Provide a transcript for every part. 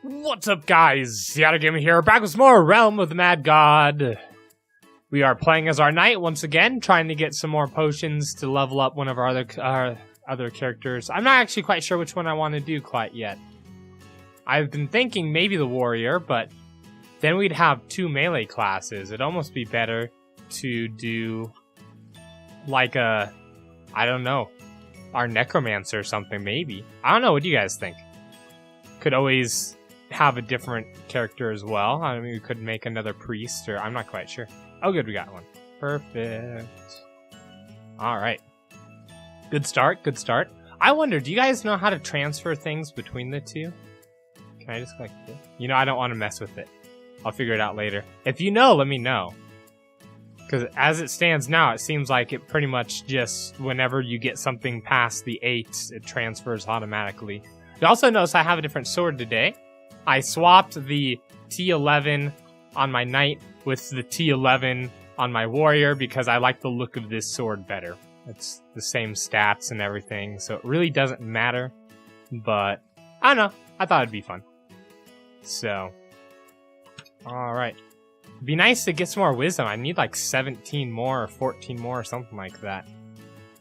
What's up, guys? SeaOtterGamer here, back with some more Realm of the Mad God. We are playing as our knight once again, trying to get some more potions to level up one of our other characters. I'm not actually quite sure which one I want to do quite yet. I've been thinking maybe the warrior, but then we'd have two melee classes. It'd almost be better to do like I don't know, our necromancer or something, maybe. I don't know, what do you guys think? Could always have a different character as well. I mean, we could make another priest, or I'm not quite sure. Oh, good, we got one. Perfect. All right. Good start, good start. I wonder, do you guys know how to transfer things between the two? Can I just click this? You know, I don't want to mess with it. I'll figure it out later. If you know, let me know. Because as it stands now, it seems like it pretty much just, whenever you get something past the 8, it transfers automatically. You also notice I have a different sword today. I swapped the T11 on my knight with the T11 on my warrior because I like the look of this sword better. It's the same stats and everything, so it really doesn't matter. But, I don't know. I thought it'd be fun. So, alright. It'd be nice to get some more wisdom. I need like 17 more or 14 more or something like that.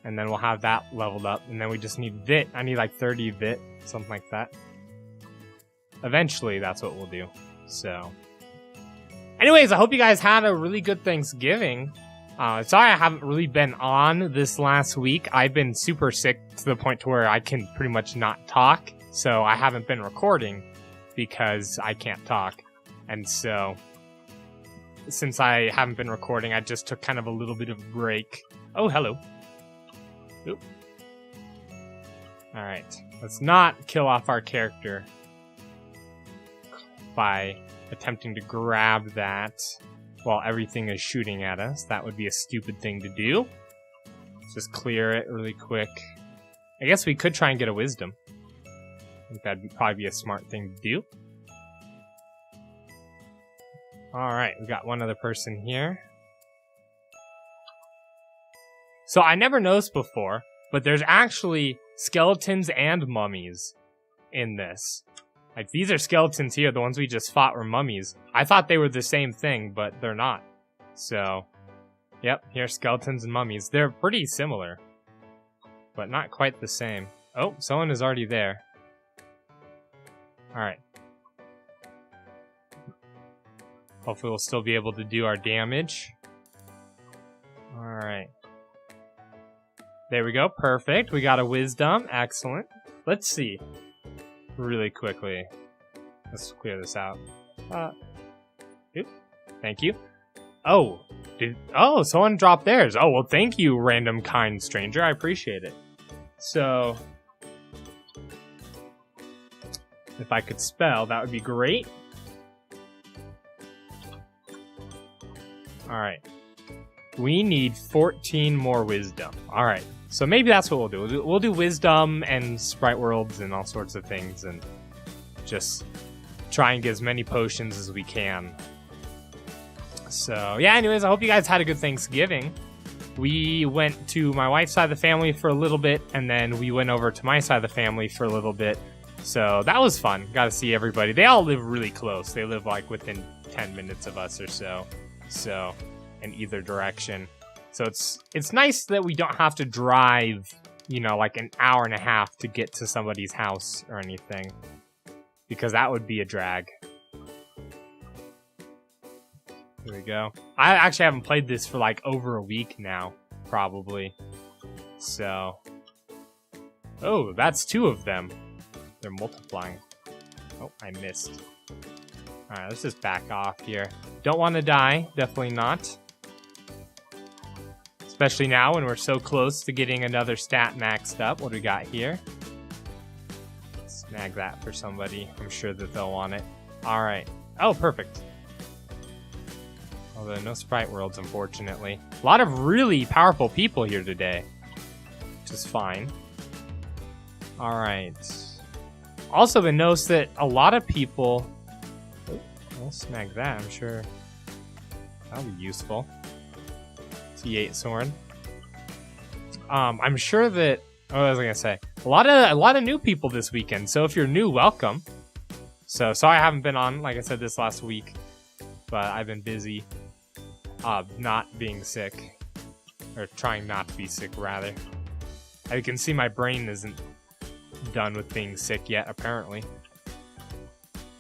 And then we'll have that leveled up. And then we just need Vit. I need like 30 Vit, something like that. Eventually, that's what we'll do. So, anyways, I hope you guys had a really good Thanksgiving. Sorry I haven't really been on this last week. I've been super sick to the point to where I can pretty much not talk. So I haven't been recording because I can't talk. And so, since I haven't been recording, I just took kind of a little bit of a break. Oh, hello. Oop. Alright, let's not kill off our character by attempting to grab that while everything is shooting at us. That would be a stupid thing to do. Let's just clear it really quick. I guess we could try and get a wisdom. I think that'd probably be a smart thing to do. Alright, we got one other person here. So I never noticed before, but there's actually skeletons and mummies in this. Like, these are skeletons here. The ones we just fought were mummies. I thought they were the same thing, but they're not. So, yep, here's skeletons and mummies. They're pretty similar, but not quite the same. Oh, someone is already there. Alright. Hopefully we'll still be able to do our damage. Alright. There we go, perfect. We got a wisdom, excellent. Let's see. Really quickly. Let's clear this out. Oop. Thank you. Oh, someone dropped theirs. Oh, well, thank you, random kind stranger. I appreciate it. So, if I could spell, that would be great. Alright. We need 14 more wisdom. Alright. So maybe that's what we'll do. We'll do wisdom and Sprite Worlds and all sorts of things and just try and get as many potions as we can. So, yeah, anyways, I hope you guys had a good Thanksgiving. We went to my wife's side of the family for a little bit, and then we went over to my side of the family for a little bit. So that was fun. Got to see everybody. They all live really close. They live like within 10 minutes of us or so. So, in either direction. So it's nice that we don't have to drive, you know, like an hour and a half to get to somebody's house or anything. Because that would be a drag. Here we go. I actually haven't played this for like over a week now, probably. So. Oh, that's 2 of them. They're multiplying. Oh, I missed. Alright, let's just back off here. Don't want to die. Definitely not. Especially now when we're so close to getting another stat maxed up. What do we got here? Snag that for somebody. I'm sure that they'll want it. Alright. Oh, perfect. Although no Sprite Worlds, unfortunately. A lot of really powerful people here today. Which is fine. Alright. Also been noticed that a lot of people... Oh, I'll snag that, I'm sure. That'll be useful. T8 sword. I'm sure that... Oh, what was I gonna say? A lot of new people this weekend, so if you're new, welcome. So sorry I haven't been on, like I said, this last week. But I've been busy not being sick. Or trying not to be sick, rather. As you can see, my brain isn't done with being sick yet, apparently.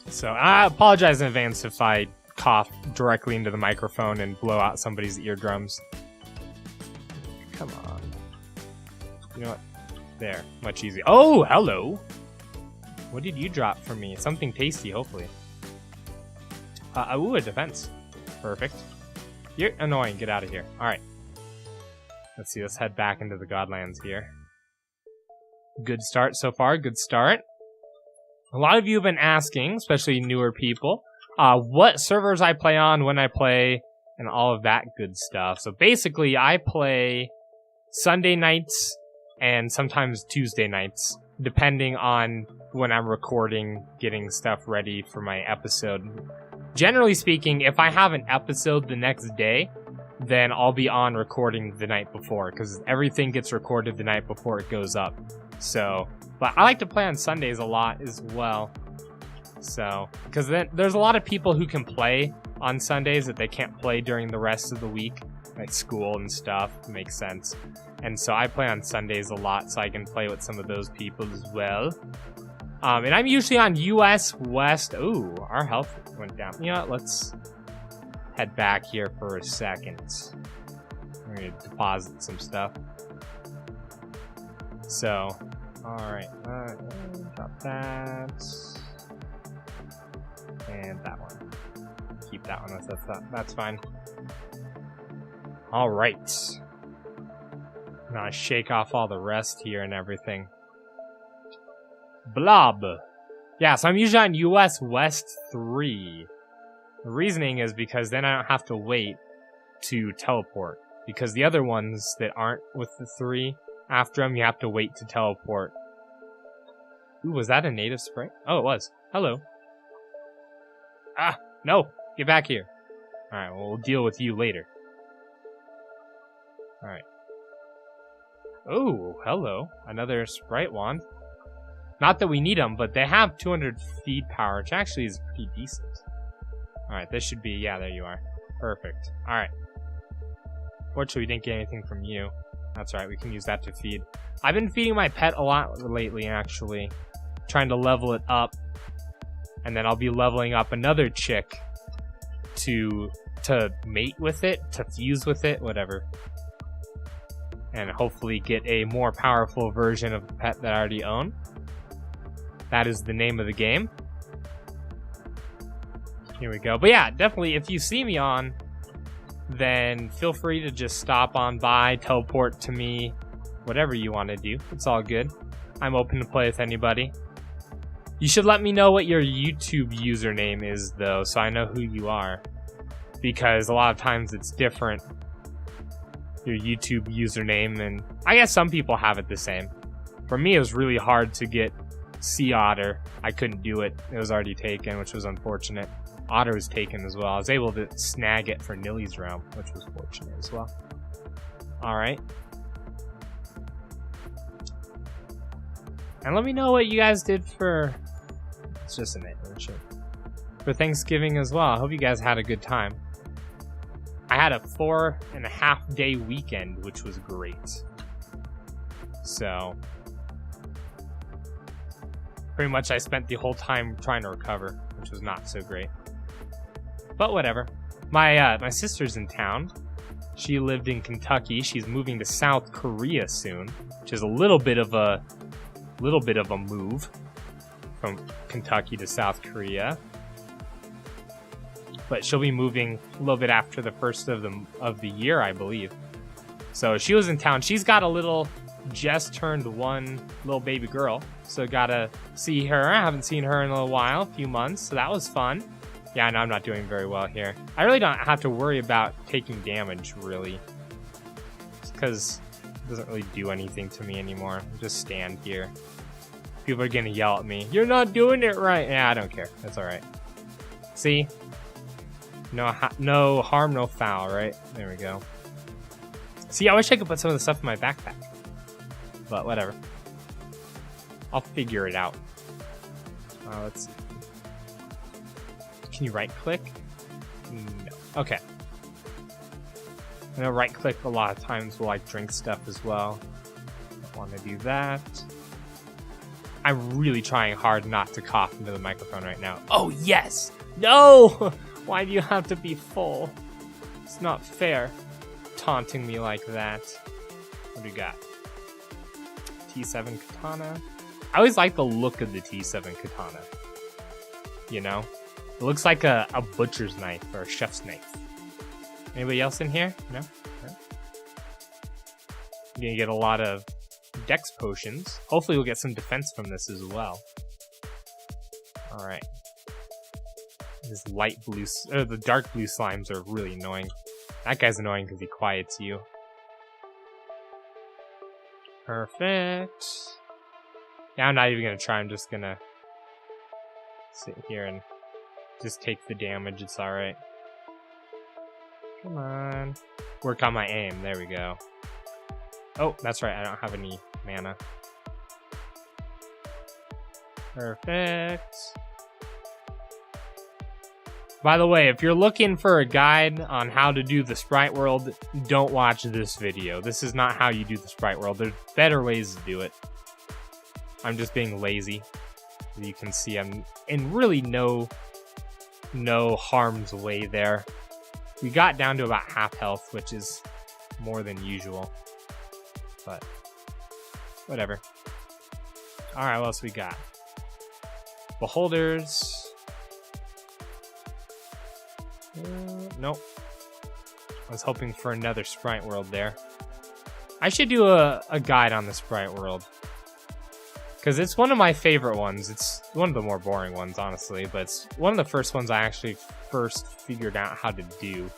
So I apologize in advance if I cough directly into the microphone and blow out somebody's eardrums. Come on. You know what? There. Much easier. Oh, hello! What did you drop for me? Something tasty, hopefully. Ooh, a defense. Perfect. You're annoying. Get out of here. Alright. Let's see. Let's head back into the Godlands here. Good start so far. Good start. A lot of you have been asking, especially newer people, what servers I play on, when I play, and all of that good stuff. So basically, I play Sunday nights and sometimes Tuesday nights, depending on when I'm recording, getting stuff ready for my episode. Generally speaking, if I have an episode the next day, then I'll be on recording the night before, because everything gets recorded the night before it goes up. So, but I like to play on Sundays a lot as well. So, because then there's a lot of people who can play on Sundays that they can't play during the rest of the week, like school and stuff. Makes sense. And so I play on Sundays a lot, so I can play with some of those people as well. And I'm usually on US West. Ooh, our health went down. You know what? Let's head back here for a second. We're gonna deposit some stuff. So, alright. Drop that. And that one. Keep that one with us. That's fine. Alright. I'm gonna shake off all the rest here and everything. Blob. Yeah, so I'm usually on US West 3. The reasoning is because then I don't have to wait to teleport. Because the other ones that aren't with the 3, after them, you have to wait to teleport. Ooh, was that a native sprite? Oh, it was. Hello. Ah, no. Get back here. Alright, well, we'll deal with you later. Alright. Oh, hello. Another sprite wand. Not that we need them, but they have 200 feed power, which actually is pretty decent. Alright, this should be... Yeah, there you are. Perfect. Alright. Fortunately, we didn't get anything from you. That's alright, we can use that to feed. I've been feeding my pet a lot lately, actually. Trying to level it up. And then I'll be leveling up another chick to mate with it, to fuse with it, whatever. And hopefully get a more powerful version of the pet that I already own. That is the name of the game. Here we go. But yeah, definitely, if you see me on, then feel free to just stop on by, teleport to me, whatever you want to do. It's all good. I'm open to play with anybody. You should let me know what your YouTube username is, though, so I know who you are. Because a lot of times it's different, your YouTube username, and I guess some people have it the same. For me, it was really hard to get SeaOtter. I couldn't do it. It was already taken, which was unfortunate. Otter was taken as well. I was able to snag it for Nilly's realm, which was fortunate as well. Alright. And let me know what you guys did for... It's just an internship. For Thanksgiving as well. I hope you guys had a good time. I had a 4.5-day weekend, which was great. So... pretty much I spent the whole time trying to recover, which was not so great. But whatever. My sister's in town. She lived in Kentucky. She's moving to South Korea soon, which is a little bit of a move from Kentucky to South Korea. But she'll be moving a little bit after the first of the year, I believe. So she was in town. She's got a little just turned 1 little baby girl, so gotta see her. I haven't seen her in a while, a few months, so that was fun. Yeah, no, I'm not doing very well here. I really don't have to worry about taking damage, really, because it doesn't really do anything to me anymore. I just stand here. People are gonna yell at me, "You're not doing it right." Yeah, I don't care. That's all right. See, no harm, no foul, right? There we go. See, I wish I could put some of the stuff in my backpack. But whatever. I'll figure it out. Let's see. Can you right-click? No. Okay. I know right-click a lot of times will, like, drink stuff as well. Don't want to do that. I'm really trying hard not to cough into the microphone right now. Oh, yes! No! Why do you have to be full? It's not fair. Taunting me like that. What do we got? T7 katana. I always like the look of the T7 katana. You know? It looks like a butcher's knife or a chef's knife. Anybody else in here? No? No? You're gonna get a lot of dex potions. Hopefully we'll get some defense from this as well. Alright. This light blue, the dark blue slimes are really annoying. That guy's annoying because he quiets you. Perfect. Yeah, I'm not even gonna try. I'm just gonna sit here and just take the damage. It's alright. Come on. Work on my aim. There we go. Oh, that's right. I don't have any mana. Perfect. By the way, if you're looking for a guide on how to do the Sprite World, don't watch this video. This is not how you do the Sprite World. There's better ways to do it. I'm just being lazy. As you can see, I'm in really no harm's way there. We got down to about half health, which is more than usual. But whatever. Alright, what else we got? Beholders. Nope. I was hoping for another Sprite World there. I should do a guide on the Sprite World. Because it's one of my favorite ones. It's one of the more boring ones, honestly. But it's one of the first ones I actually first figured out how to do.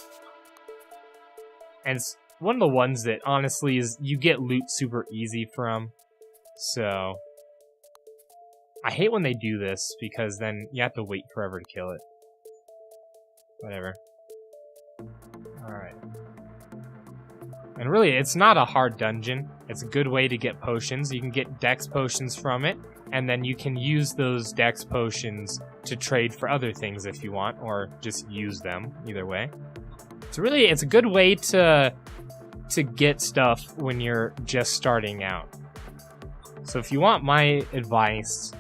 And it's one of the ones that, honestly, is you get loot super easy from. So I hate when they do this, because then you have to wait forever to kill it. Whatever. Alright. And really, it's not a hard dungeon. It's a good way to get potions. You can get dex potions from it, and then you can use those dex potions to trade for other things if you want, or just use them, either way. So really, it's a good way to get stuff when you're just starting out. So if you want my advice,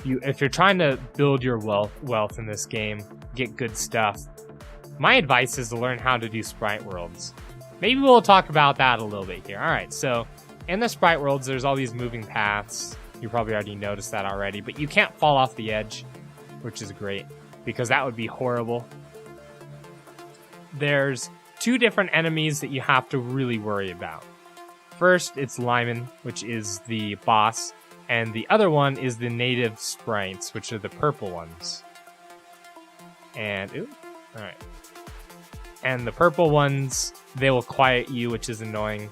if you're trying to build your wealth in this game, get good stuff, my advice is to learn how to do Sprite Worlds. Maybe we'll talk about that a little bit here. Alright, so in the Sprite Worlds, there's all these moving paths. You probably already noticed that already, but you can't fall off the edge, which is great, because that would be horrible. There's two different enemies that you have to really worry about. First, it's Lyman, which is the boss, and the other one is the native sprites, which are the purple ones. And, ooh, alright. And the purple ones, they will quiet you, which is annoying.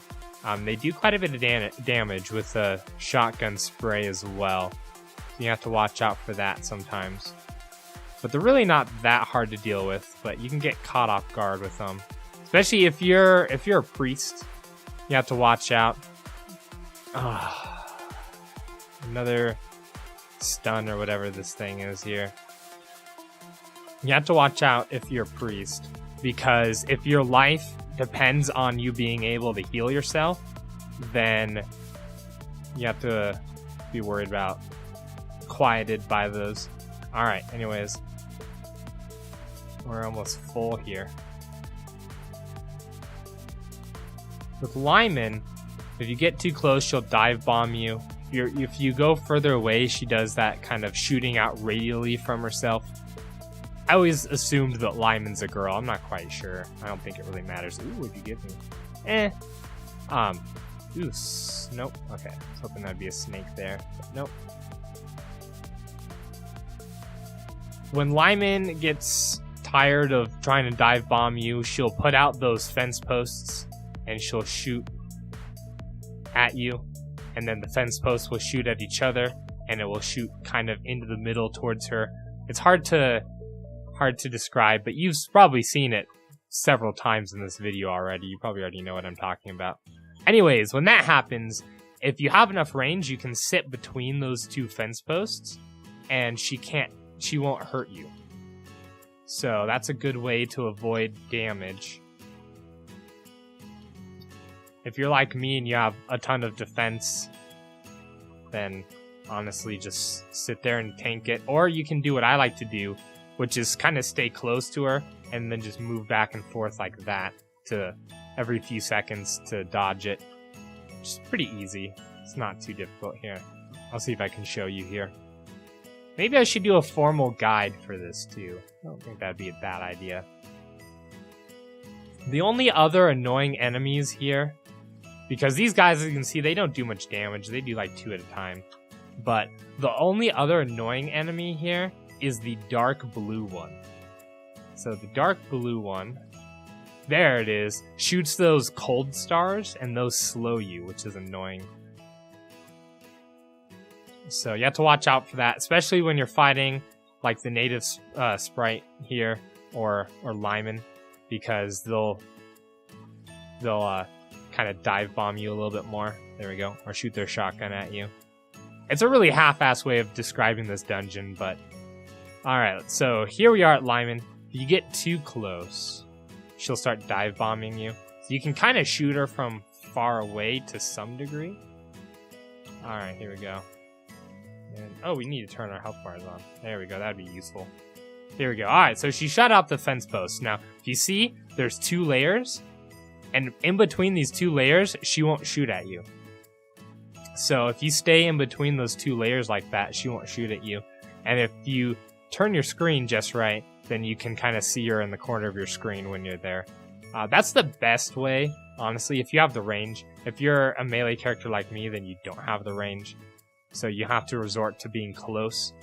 They do quite a bit of damage with a shotgun spray as well. So you have to watch out for that sometimes. But they're really not that hard to deal with, but you can get caught off guard with them. Especially if you're a priest, you have to watch out. Another stun or whatever this thing is here. You have to watch out if you're a priest, because if your life depends on you being able to heal yourself, then you have to be worried about quieted by those. Alright, anyways. We're almost full here. With Lyman, if you get too close, she'll dive bomb you. If you go further away, she does that kind of shooting out radially from herself. I always assumed that Lyman's a girl. I'm not quite sure. I don't think it really matters. Ooh, what'd you give me? Ooh, nope. Okay, I was hoping that'd be a snake there, but nope. When Lyman gets tired of trying to dive bomb you, she'll put out those fence posts and she'll shoot at you, and then the fence posts will shoot at each other, and it will shoot kind of into the middle towards her. It's hard to describe, but you've probably seen it several times in this video already. You probably already know what I'm talking about. Anyways, when that happens, if you have enough range, you can sit between those two fence posts, and she won't hurt you. So that's a good way to avoid damage. If you're like me and you have a ton of defense, then honestly just sit there and tank it. Or you can do what I like to do, which is kind of stay close to her and then just move back and forth like that to every few seconds to dodge it. Which is pretty easy. It's not too difficult here. I'll see if I can show you here. Maybe I should do a formal guide for this too. I don't think that'd be a bad idea. The only other annoying enemies here, because these guys, as you can see, they don't do much damage. They do like 2 at a time. But the only other annoying enemy here is the dark blue one. So the dark blue one, there it is, shoots those cold stars and those slow you, which is annoying. So you have to watch out for that, especially when you're fighting like the native sprite here or Lyman, because they'll kind of dive bomb you a little bit more. There we go. Or shoot their shotgun at you. It's a really half-assed way of describing this dungeon, but alright, so here we are at Lyman. If you get too close, she'll start dive bombing you. So you can kind of shoot her from far away to some degree. Alright, here we go. And, oh, we need to turn our health bars on. There we go, that'd be useful. There we go. Alright, so she shut up the fence post. Now, if you see, there's 2 layers, and in between these 2 layers, she won't shoot at you. So if you stay in between those 2 layers like that, she won't shoot at you. And if you turn your screen just right, then you can kind of see her in the corner of your screen when you're there. That's the best way, honestly, if you have the range. If you're a melee character like me, then you don't have the range. So you have to resort to being close.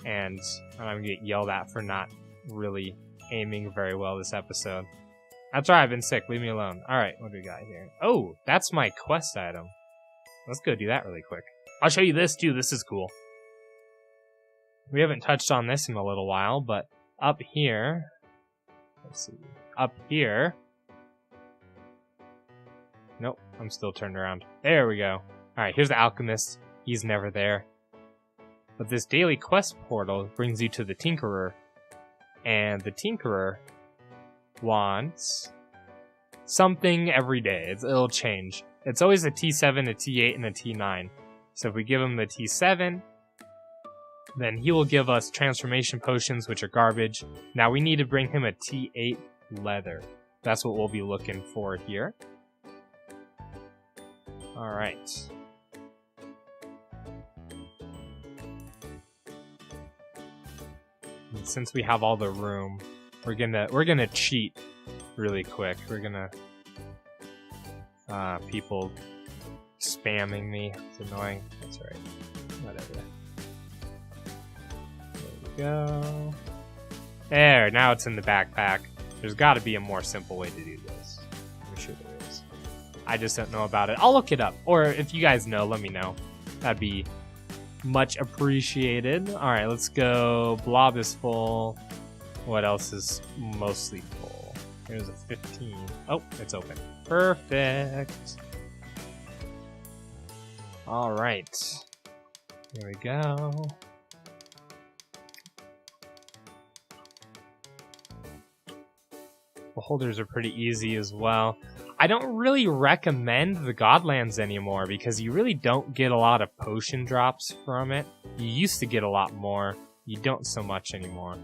And I'm going to get yelled at for not really aiming very well this episode. That's right, I've been sick. Leave me alone. Alright, what do we got here? Oh, that's my quest item. Let's go do that really quick. I'll show you this too. This is cool. We haven't touched on this in a little while, but up here... Let's see. Up here... Nope, I'm still turned around. There we go. Alright, here's the alchemist. He's never there. But this daily quest portal brings you to the Tinkerer. And the Tinkerer wants something every day. It'll change. It's always a T7, a T8, and a T9. So if we give him the T7, then he will give us transformation potions, which are garbage. Now we need to bring him a T8 leather. That's what we'll be looking for here. Alright. Since we have all the room, we're gonna cheat really quick. We're gonna people spamming me. It's annoying. That's alright. Whatever. There we go. There, now it's in the backpack. There's gotta be a more simple way to do this. I'm sure there is. I just don't know about it. I'll look it up. Or if you guys know, let me know. That'd be much appreciated. Alright, let's go. Blob is full. What else is mostly full? Here's a 15. Oh, it's open. Perfect. Alright. Here we go. Beholders are pretty easy as well. I don't really recommend the Godlands anymore because you really don't get a lot of potion drops from it. You used to get a lot more. You don't so much anymore.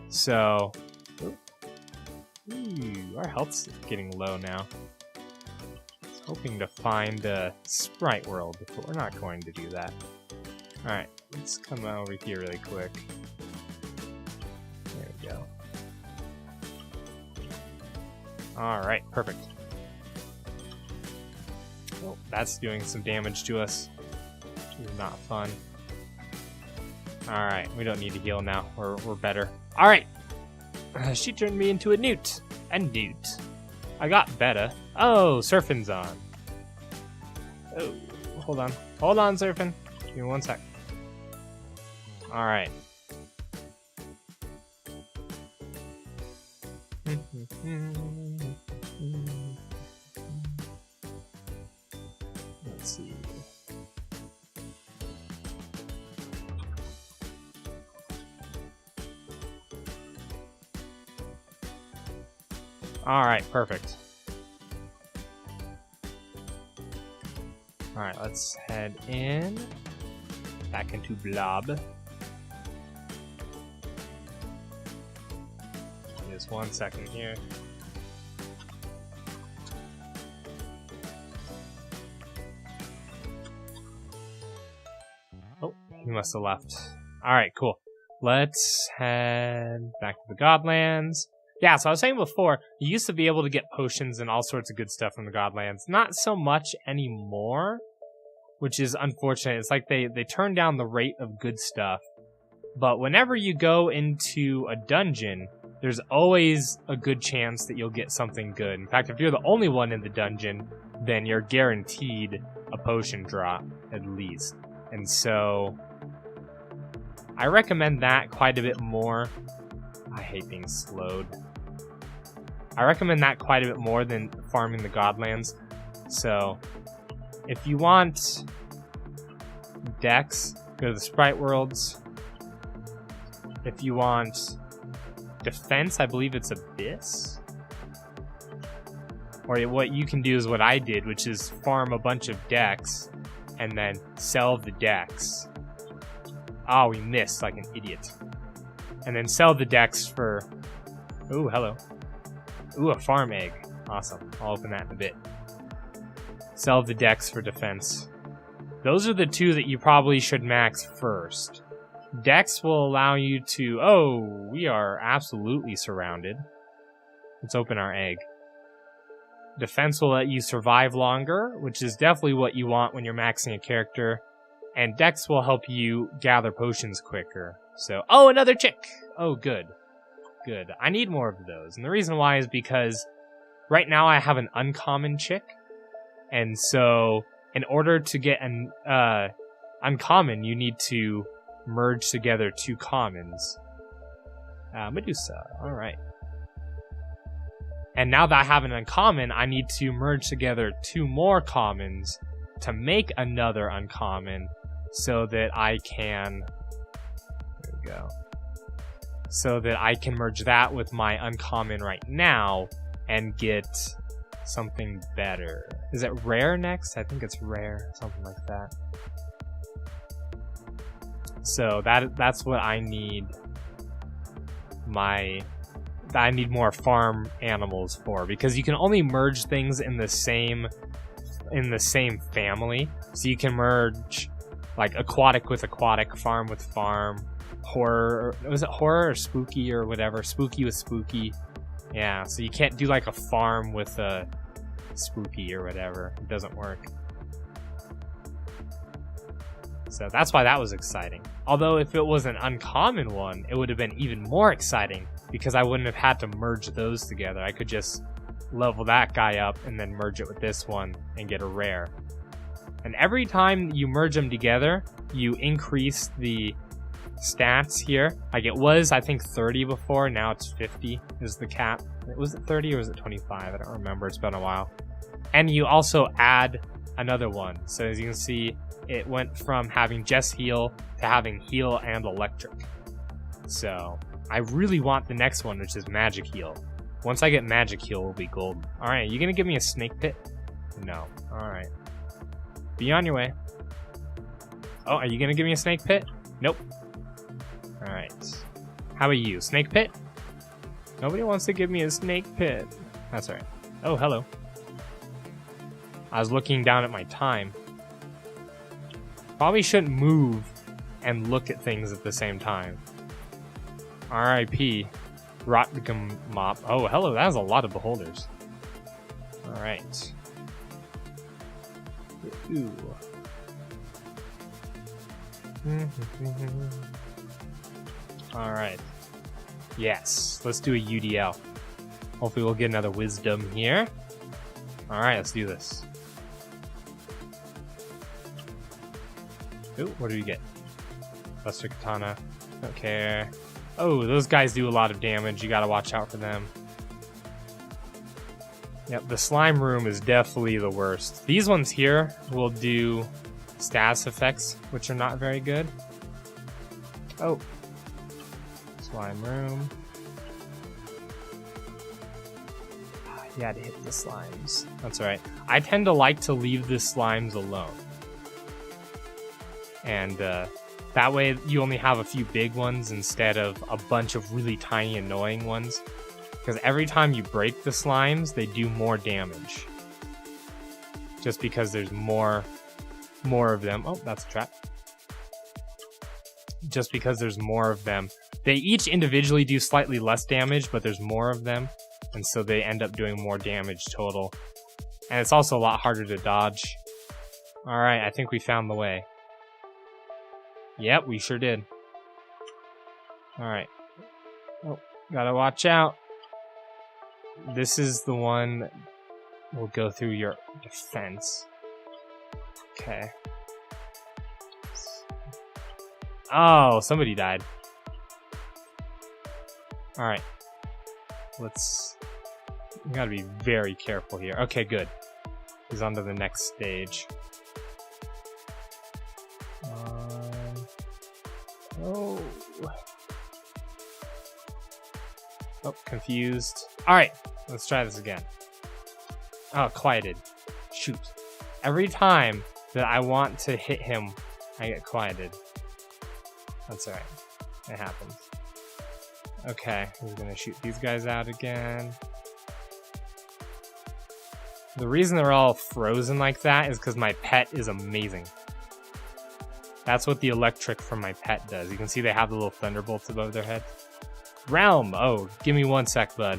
So, ooh, our health's getting low now. I was hoping to find a Sprite World, but we're not going to do that. Alright, let's come over here really quick. There we go. Alright, perfect. Oh, that's doing some damage to us. Which is not fun. Alright, we don't need to heal now. We're better. Alright! She turned me into a newt. A newt. I got better. Oh, surfing's on. Oh, hold on. Hold on, surfing. Give me 1 sec. Alright. Let's see. Alright, perfect. Alright, let's head in. Back into Blob. Just 1 second here. Oh, he must have left. Alright, cool. Let's head back to the Godlands. Yeah, so I was saying before, you used to be able to get potions and all sorts of good stuff from the Godlands. Not so much anymore, which is unfortunate. It's like they turned down the rate of good stuff. But whenever you go into a dungeon, there's always a good chance that you'll get something good. In fact, if you're the only one in the dungeon, then you're guaranteed a potion drop, at least. And so, I recommend that quite a bit more. I hate being slowed. I recommend that quite a bit more than farming the Godlands. So, if you want Dex, go to the Sprite Worlds. If you want defense, I believe it's Abyss. Or what you can do is what I did, which is farm a bunch of Dex and then sell the Dex. Oh, we missed like an idiot. And then sell the Dex for... Ooh, hello. Ooh, a farm egg. Awesome. I'll open that in a bit. Sell the Dex for defense. Those are the two that you probably should max first. Dex will allow you to... Oh, we are absolutely surrounded. Let's open our egg. Defense will let you survive longer, which is definitely what you want when you're maxing a character. And Dex will help you gather potions quicker. So, oh, another chick! Oh, good. Good. I need more of those. And the reason why is because right now I have an uncommon chick. And so, in order to get an uncommon, you need to merge together 2 commons. Medusa. Alright. And now that I have an uncommon, I need to merge together 2 more commons to make another uncommon so that I can... There we go. So that I can merge that with my uncommon right now and get something better. Is it rare next? I think it's rare, something like that. So that's what I need I need more farm animals for, because you can only merge things in the same family. So you can merge like aquatic with aquatic, farm with farm, horror, was it horror or spooky or whatever? Spooky with spooky. Yeah, so you can't do like a farm with a spooky or whatever. It doesn't work. So that's why that was exciting. Although if it was an uncommon one, it would have been even more exciting because I wouldn't have had to merge those together. I could just level that guy up and then merge it with this one and get a rare. And every time you merge them together, you increase the stats here. Like it was, I think, 30 before. Now it's 50 is the cap. Was it 30 or was it 25? I don't remember. It's been a while. And you also add another one. So as you can see, it went from having just heal to having heal and electric. So I really want the next one, which is magic heal. Once I get magic heal, we'll be golden. Alright, you gonna give me a snake pit? No. Alright. Be on your way. Oh, are you gonna give me a snake pit? Nope. Alright. How about you? Snake pit? Nobody wants to give me a snake pit. That's alright. Oh, hello. I was looking down at my time. Probably shouldn't move and look at things at the same time. R.I.P. RotMg. Oh, hello, that has a lot of beholders. Alright. Ooh. Alright. Yes, let's do a UDL. Hopefully we'll get another wisdom here. Alright, let's do this. Ooh, what do we get? Buster Katana. Don't care. Oh, those guys do a lot of damage. You gotta watch out for them. Yep, the slime room is definitely the worst. These ones here will do status effects, which are not very good. Oh. Slime room. You had to hit the slimes. That's alright. I tend to like to leave the slimes alone. And that way you only have a few big ones instead of a bunch of really tiny annoying ones. Because every time you break the slimes, they do more damage. Just because there's more of them. Oh, that's a trap. Just because there's more of them. They each individually do slightly less damage, but there's more of them. And so they end up doing more damage total. And it's also a lot harder to dodge. Alright, I think we found the way. Yep, we sure did. Alright. Oh, gotta watch out. This is the one that will go through your defense. Okay. Oh, somebody died. Alright. We gotta be very careful here. Okay, good. He's on to the next stage. Oh. Oh, confused. Alright, let's try this again. Oh, quieted. Shoot. Every time that I want to hit him, I get quieted. That's alright. It happens. Okay, we're gonna shoot these guys out again. The reason they're all frozen like that is because my pet is amazing. That's what the electric from my pet does. You can see they have the little thunderbolts above their head. Realm! Oh, give me 1 sec, bud.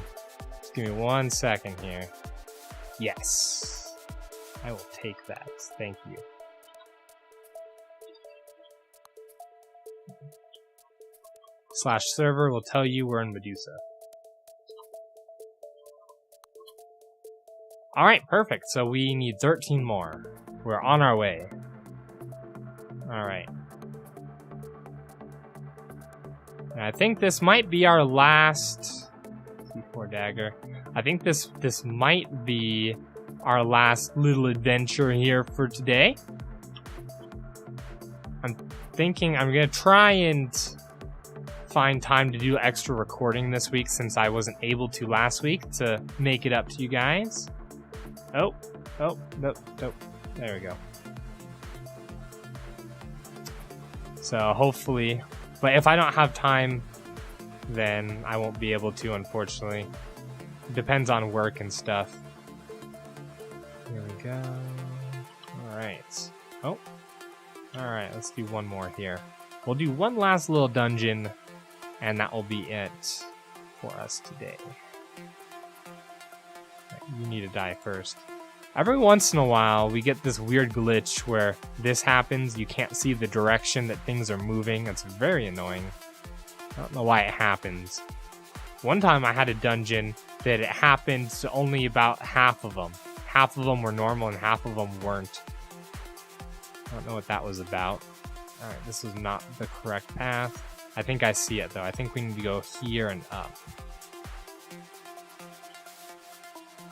Just give me 1 second here. Yes. I will take that. Thank you. /server will tell you we're in Medusa. Alright, perfect. So we need 13 more. We're on our way. Alright. I think this might be our last C4 dagger. I think this might be our last little adventure here for today. I'm thinking I'm gonna try and find time to do extra recording this week since I wasn't able to last week to make it up to you guys. Oh, nope. There we go. So hopefully, but if I don't have time, then I won't be able to, unfortunately. It depends on work and stuff. Here we go. Alright. Oh. Alright, let's do one more here. We'll do one last little dungeon, and that will be it for us today. You need to die first. Every once in a while, we get this weird glitch where this happens, you can't see the direction that things are moving. It's very annoying. I don't know why it happens. One time I had a dungeon that it happened to only about half of them. Half of them were normal and half of them weren't. I don't know what that was about. Alright, this is not the correct path. I think I see it though. I think we need to go here and up.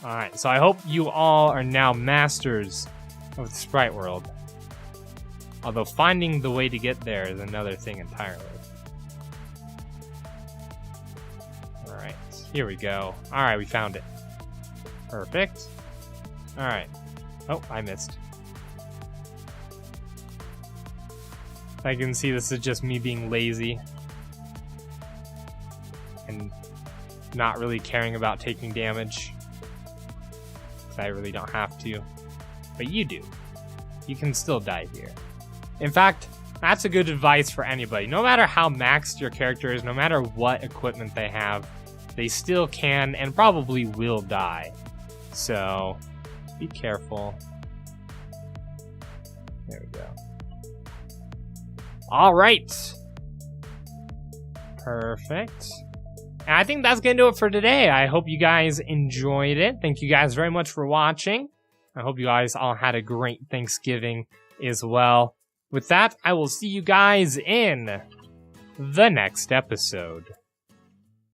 Alright, so I hope you all are now masters of the Sprite World. Although finding the way to get there is another thing entirely. Alright, here we go. Alright, we found it. Perfect. Alright. Oh, I missed. I can see this is just me being lazy. And not really caring about taking damage. I really don't have to, but you do. You can still die here. In fact, that's a good advice for anybody. No matter how maxed your character is, no matter what equipment they have, they still can and probably will die. So, be careful. There we go. Alright. Perfect. And I think that's going to do it for today. I hope you guys enjoyed it. Thank you guys very much for watching. I hope you guys all had a great Thanksgiving as well. With that, I will see you guys in the next episode.